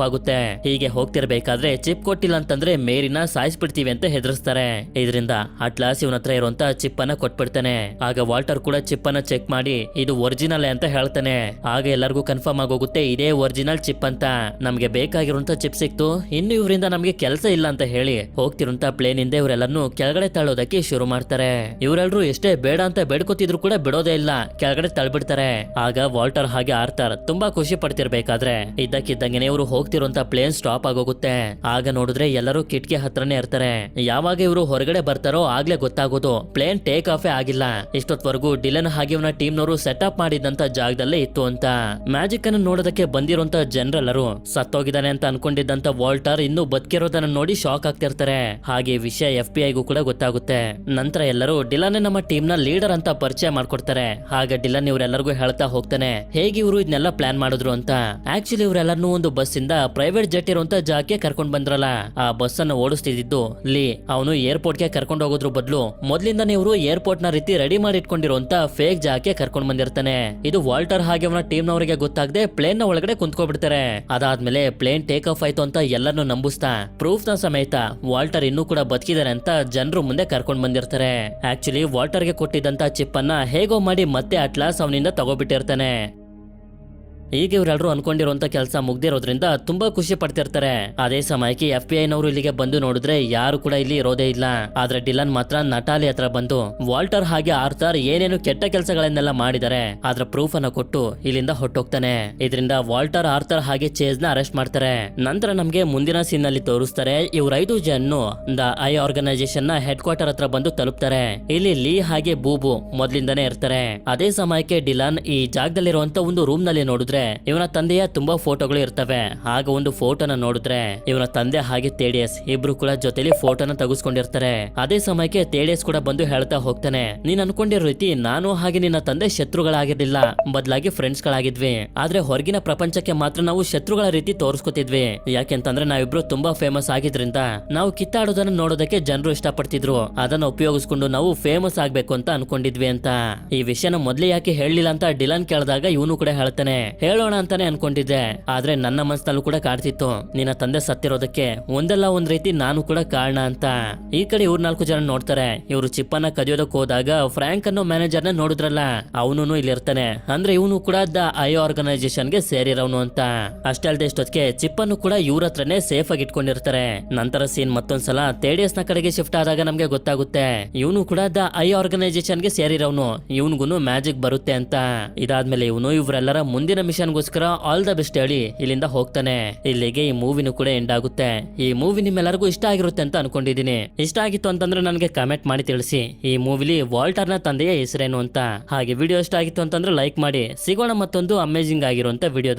ಆಗುತ್ತೆ. ಹೀಗೆ ಹೋಗ್ತಿರ್ಬೇಕಾದ್ರೆ ಚಿಪ್ ಕೊಟ್ಟಿಲ್ಲ ಅಂತಂದ್ರೆ ಮೇರಿನ ಸಾಯಿಸ್ಬಿಡ್ತೀವಿ ಅಂತ ಹೆದರ್ಸ್ತಾರೆ. ಇದರಿಂದ ಅಟ್ಲಾಸ್ ಇವನ ಹತ್ರ ಇರುವಂತ ಚಿಪ್ ಅನ್ನ ಕೊಟ್ಬಿಡ್ತಾನೆ. ಆಗ ವಾಲ್ಟರ್ ಕೂಡ ಚಿಪ್ ಅನ್ನ ಚೆಕ್ ಮಾಡಿ ಇದು ಒರಿಜಿನಲ್ ಅಂತ ಹೇಳ್ತಾನೆ. ಆಗ ಎಲ್ಲರಿಗೂ ಕನ್ಫರ್ಮ್ ಆಗೋಗುತ್ತೆ ಇದೇ ಒರಿಜಿನಲ್ ಚಿಪ್ ಅಂತ. ನಮ್ಗೆ ಬೇಕಾಗಿರುವಂತ ಚಿಪ್ ಸಿಕ್ತು, ಇನ್ನು ಇವರಿಂದ ನಮ್ಗೆ ಕೆಲಸ ಇಲ್ಲ ಅಂತ ಹೇಳಿ ಹೋಗ್ತಿರುವಂತ ಪ್ಲೇನ್ ಇಂದ ಇವರೆಲ್ಲರನ್ನು ಕೆಳಗಡೆ ತಳ್ಳೋದಕ್ಕೆ ಶುರು ಮಾಡ್ತಾರೆ. ಇವರೆಲ್ಲರೂ ಎಷ್ಟೇ ಬೇಡ ಅಂತ ಬೇಡ್ಕೊತಿದ್ರು ಕೂಡ ಬಿಡೋದೇ ಇಲ್ಲ, ಕೆಳಗಡೆ ತಳ್ಬಿಡ್ತಾರೆ. ಆಗ ವಾಲ್ಟರ್ ಹಾಗೆ ಆರ್ಥರ್ ತುಂಬಾ ಖುಷಿ ಪಡ್ತಿರ್ಬೇಕಾದ್ರೆ ಇದ್ದಕ್ಕಿದ್ದಂಗೆ ಇವರು ಹೋಗ್ತಿರುವಂತ ಪ್ಲೇನ್ ಸ್ಟಾಪ್ ಆಗೋಗುತ್ತೆ. ಆಗ ನೋಡಿದ್ರೆ ಎಲ್ಲರೂ ಕಿಟಕಿ ಹತ್ರನೇ ಇರ್ತಾರೆ. ಯಾವಾಗ ಇವರು ಹೊರಗಡೆ ಬರ್ತಾರೋ ಆಗ್ಲೇ ಗೊತ್ತಾಗೋದು ಪ್ಲೇನ್ ಟೇಕ್ ಆಫೇ ಆಗಿಲ್ಲ. ಇಷ್ಟೊತ್ವರೆಗೂ ಡಿಲನ್ ಹಾಗೆ ಇವನ ಟೀಮ್ ನವರು ಸೆಟಪ್ ಮಾಡಿದಂತ ಜಾಗದಲ್ಲೇ ಇತ್ತು ಅಂತ. ಮ್ಯಾಜಿಕ್ ಅನ್ನು ನೋಡೋದಕ್ಕೆ ಬಂದಿರುವಂತ ಜನರೆಲ್ಲರೂ ಸತ್ತೋಗಿದ್ದಾನೆ ಅಂತ ಅನ್ಕೊಂಡಿದ್ದಂತ ವಾಲ್ಟರ್ ಇನ್ನೂ ಬದುಕಿರೋದನ್ನ ನೋಡಿ ಶಾಕ್ ಆಗ್ತಿರ್ತಾರೆ. ಹಾಗೆ ವಿಷಯ FBI ಗೂ ಕೂಡ ಗೊತ್ತಾಗುತ್ತೆ. ನಂತರ ಎಲ್ಲರೂ ಡಿಲನ್ ನಮ್ಮ ಟೀಮ್ ನ ಲೀಡರ್ ಅಂತ ಪರಿಚಯ ಮಾಡ್ಕೊಡ್ತಾರೆ. ಹಾಗೆ ಡಿಲನ್ ಇವರೆಲ್ಲರಿಗೂ ಹೇಳ್ತಾ ಹೋಗ್ತಾನೆ ಹೇಗೆ ಇವರು ಇದನ್ನೆಲ್ಲ ಪ್ಲಾನ್ ಮಾಡಿದ್ರು ಅಂತ. ಆಕ್ಚುಲಿ ಇವರೆಲ್ಲರನ್ನೂ ಒಂದು ಬಸ್ ಇಂದ ಪ್ರೈವೇಟ್ ಜೆಟ್ ಇರುವಂತ ಜಾಗಕ್ಕೆ ಕರ್ಕೊಂಡ್ ಬಂದ್ರಲ್ಲ, ಆ ಬಸ್ ಅನ್ನು ಓಡಿಸ್ತಿದ್ದು ಲೀ. ಅವನು ಏರ್ಪೋರ್ಟ್ ಗೆ ಕರ್ಕೊಂಡು ಹೋಗೋದ್ರ ಬದಲು ಮೊದ್ಲಿಂದಾನೇ ಇವರು ಏರ್ಪೋರ್ಟ್ ನ ರೀತಿ ರೆಡಿ ಮಾಡಿ ಇಟ್ಕೊಂಡಿರುವಂತ ಫೇಕ್ ಜಾಗಕ್ಕೆ ಕರ್ಕೊಂಡ್ ಬಂದಿರ್ತಾನೆ. ಇದು ವಾಲ್ಟರ್ ಹಾಗೆ ಅವನ ಟೀಮ್ ನವರಿಗೆ ಗೊತ್ತಾಗದೆ ಪ್ಲೇನ್ ನ ಒಳಗಡೆ ಕುಂತ್ಕೊಬಿಡ್ತಾರೆ. ಅದಾದ್ಮೇಲೆ ಪ್ಲೇನ್ ಟೇಕ್ ಆಫ್ ಆಯ್ತು ಅಂತ ಎಲ್ಲರನ್ನು ನಂಬಿಸ್ತಾ ಪ್ರೂಫ್ ನ ಸಮೇತ ವಾಲ್ಟರ್ ಇನ್ನೂ ಕೂಡ ಬದುಕಿದಾರೆ ಅಂತ ಜನರು ಮುಂದೆ ಕರ್ಕೊಂಡ್ ಬಂದಿರ್ತಾರೆ. ಆಕ್ಚುಲಿ ವಾಲ್ಟರ್ ಗೆ ಕೊಟ್ಟಿದ್ದಂತ ಚಿಪ್ ಅನ್ನ ಹೇಗೋ ಮಾಡಿ ಮತ್ತೆ ಅಟ್ಲಾಸ್ ಅವನಿಂದ ತಗೋಬಿಟ್ಟಿರ್ತಾನೆ. ಈಗ ಇವರೆಲ್ಲರೂ ಅನ್ಕೊಂಡಿರುವಂತ ಕೆಲಸ ಮುಗ್ದಿರೋದ್ರಿಂದ ತುಂಬಾ ಖುಷಿ ಪಡ್ತಿರ್ತಾರೆ. ಅದೇ ಸಮಯಕ್ಕೆ FBI ನವರು ಇಲ್ಲಿಗೆ ಬಂದು ನೋಡಿದ್ರೆ ಯಾರು ಕೂಡ ಇಲ್ಲಿ ಇರೋದೇ ಇಲ್ಲ. ಆದ್ರೆ ಡಿಲನ್ ಮಾತ್ರ ನಟಾಲಿ ಹತ್ರ ಬಂದು ವಾಲ್ಟರ್ ಹಾಗೆ ಆರ್ಥರ್ ಏನೇನು ಕೆಟ್ಟ ಕೆಲಸಗಳನ್ನೆಲ್ಲ ಮಾಡಿದ್ದಾರೆ ಅದ್ರ ಪ್ರೂಫ್ ಅನ್ನ ಕೊಟ್ಟು ಇಲ್ಲಿಂದ ಹೊಟ್ಟೋಗ್ತಾನೆ. ಇದರಿಂದ ವಾಲ್ಟರ್ ಆರ್ಥರ್ ಹಾಗೆ ಚೇಸ್ ನ ಅರೆಸ್ಟ್ ಮಾಡ್ತಾರೆ. ನಂತರ ನಮ್ಗೆ ಮುಂದಿನ ಸೀನ್ ನಲ್ಲಿ ತೋರಿಸ್ತಾರೆ ಇವ್ರ 5 ಜನ ದ ಐ ಆರ್ಗನೈಸೇಷನ್ ನ ಹೆಡ್ ಕ್ವಾರ್ಟರ್ ಹತ್ರ ಬಂದು ತಲುಪ್ತಾರೆ. ಇಲ್ಲಿ ಲೀ ಹಾಗೆ ಬೂಬು ಮೊದ್ಲಿಂದಾನೇ ಇರ್ತಾರೆ. ಅದೇ ಸಮಯಕ್ಕೆ ಡಿಲನ್ ಈ ಜಾಗದಲ್ಲಿರುವಂತ ಒಂದು ರೂಮ್ ನಲ್ಲಿ ನೋಡಿದ್ರೆ ಇವನ ತಂದೆಯ ತುಂಬಾ ಫೋಟೋಗಳು ಇರ್ತವೆ. ಆಗ ಒಂದು ಫೋಟೋನ ನೋಡಿದ್ರೆ ಇವನ ತಂದೆ ಹಾಗೆ ತೇಡಿಯಸ್ ಇಬ್ರು ಕೂಡ ಜೊತೆಲಿ ಫೋಟೋನ ತೆಗೆಸ್ಕೊಂಡಿರ್ತಾರೆ. ಅದೇ ಸಮಯಕ್ಕೆ ತೇಡಿಯಸ್ ಕೂಡ ಬಂದು ಹೇಳ್ತಾ ಹೋಗ್ತಾನೆ ನೀನ್ ಅನ್ಕೊಂಡಿರೋ ರೀತಿ ನಾನು ಹಾಗೆ ನಿನ್ನ ತಂದೆ ಶತ್ರುಗಳಾಗಿರ್ಲಿಲ್ಲ, ಬದಲಾಗಿ ಫ್ರೆಂಡ್ಸ್ ಗಳಾಗಿದ್ವಿ. ಆದ್ರೆ ಹೊರಗಿನ ಪ್ರಪಂಚಕ್ಕೆ ಮಾತ್ರ ನಾವು ಶತ್ರುಗಳ ರೀತಿ ತೋರಿಸ್ಕೊತಿದ್ವಿ. ಯಾಕೆಂತಂದ್ರೆ ನಾವಿಬ್ರು ತುಂಬಾ ಫೇಮಸ್ ಆಗಿದ್ರಿಂದ ನಾವು ಕಿತ್ತಾಡೋದನ್ನ ನೋಡೋದಕ್ಕೆ ಜನರು ಇಷ್ಟಪಡ್ತಿದ್ರು. ಅದನ್ನ ಉಪಯೋಗಿಸ್ಕೊಂಡು ನಾವು ಫೇಮಸ್ ಆಗ್ಬೇಕು ಅಂತ ಅನ್ಕೊಂಡಿದ್ವಿ ಅಂತ. ಈ ವಿಷಯನ ಮೊದ್ಲೇ ಯಾಕೆ ಹೇಳಲಿಲ್ಲ ಅಂತ ಡಿಲನ್ ಕೇಳಿದಾಗ ಇವನು ಕೂಡ ಹೇಳ್ತಾನೆ ಹೇಳೋಣ ಅಂತಾನೆ ಅನ್ಕೊಂಡಿದ್ದೆ, ಆದ್ರೆ ನನ್ನ ಮನಸ್ಸಲ್ಲೂ ಕೂಡ ಕಾಡ್ತಿತ್ತು ನಿನ್ನ ತಂದೆ ಸತ್ತಿರೋದಕ್ಕೆ ಒಂದಲ್ಲ ಒಂದ್ ರೀತಿ ನಾನು ಕೂಡ ಕಾರಣ ಅಂತ. ಈ ಕಡೆ ಇವ್ರು 4 ಜನ ನೋಡ್ತಾರೆ. ಇವರು ಚಿಪ್ಪನ್ನ ಕದಿಯೋದಕ್ಕೆ ಹೋದಾಗ ಫ್ರಾಂಕ್ ಅನ್ನೋ ಮ್ಯಾನೇಜರ್ ನ ನೋಡಿದ್ರಲ್ಲ, ಅವನು ಇಲ್ಲಿ ಇರ್ತಾನೆ. ಅಂದ್ರೆ ಇವನು ಕೂಡ ದ ಐ ಆರ್ಗನೈಸೇಷನ್ ಗೆ ಸೇರಿರೋನು ಅಂತ. ಅಷ್ಟೇ ಅಲ್ಲದೆ ಇಷ್ಟೊತ್ತಿಗೆ ಚಿಪ್ಪನ್ನು ಕೂಡ ಇವ್ರ ಹತ್ರನೇ ಸೇಫ್ ಆಗಿ ಇಟ್ಕೊಂಡಿರ್ತಾರೆ. ನಂತರ ಸೀನ್ ಮತ್ತೊಂದ್ಸಲ ತೇಡಿಯಸ್ ನ ಕಡೆಗೆ ಶಿಫ್ಟ್ ಆದಾಗ ನಮ್ಗೆ ಗೊತ್ತಾಗುತ್ತೆ ಇವನು ಕೂಡ ದ ಐ ಆರ್ಗನೈಸೇಷನ್ ಗೆ ಸೇರಿರೋನು, ಇವನ್ಗೂ ಮ್ಯಾಜಿಕ್ ಬರುತ್ತೆ ಅಂತ. ಇದಾದ್ಮೇಲೆ ಇವನು ಇವರೆಲ್ಲರ ಮುಂದಿನ ಮಿಷನ್ಗೋಸ್ಕರ ಆಲ್ ದ ಬೆಸ್ಟ್ ಹೇಳಿ ಇಲ್ಲಿಂದ ಹೋಗ್ತಾನೆ. ಇಲ್ಲಿಗೆ ಈ ಮೂವಿನೂ ಕೂಡ ಎಂಡ್ ಆಗುತ್ತೆ. ಈ ಮೂವಿ ನಿಮ್ಮೆಲ್ಲರಿಗೂ ಇಷ್ಟ ಆಗಿರುತ್ತೆ ಅಂತ ಅನ್ಕೊಂಡಿದೀನಿ. ಇಷ್ಟ ಆಗಿತ್ತು ಅಂತಂದ್ರೆ ನನಗೆ ಕಮೆಂಟ್ ಮಾಡಿ ತಿಳಿಸಿ ಈ ಮೂವಿಲಿ ವಾಲ್ಟರ್ ನ ತಂದೆಯ ಹೆಸರೇನು ಅಂತ. ಹಾಗೆ ವಿಡಿಯೋ ಇಷ್ಟ ಆಗಿತ್ತು ಅಂತಂದ್ರೆ ಲೈಕ್ ಮಾಡಿ. ಸಿಗೋಣ ಮತ್ತೊಂದು ಅಮೇಜಿಂಗ್ ಆಗಿರುವಂತ ವಿಡಿಯೋ.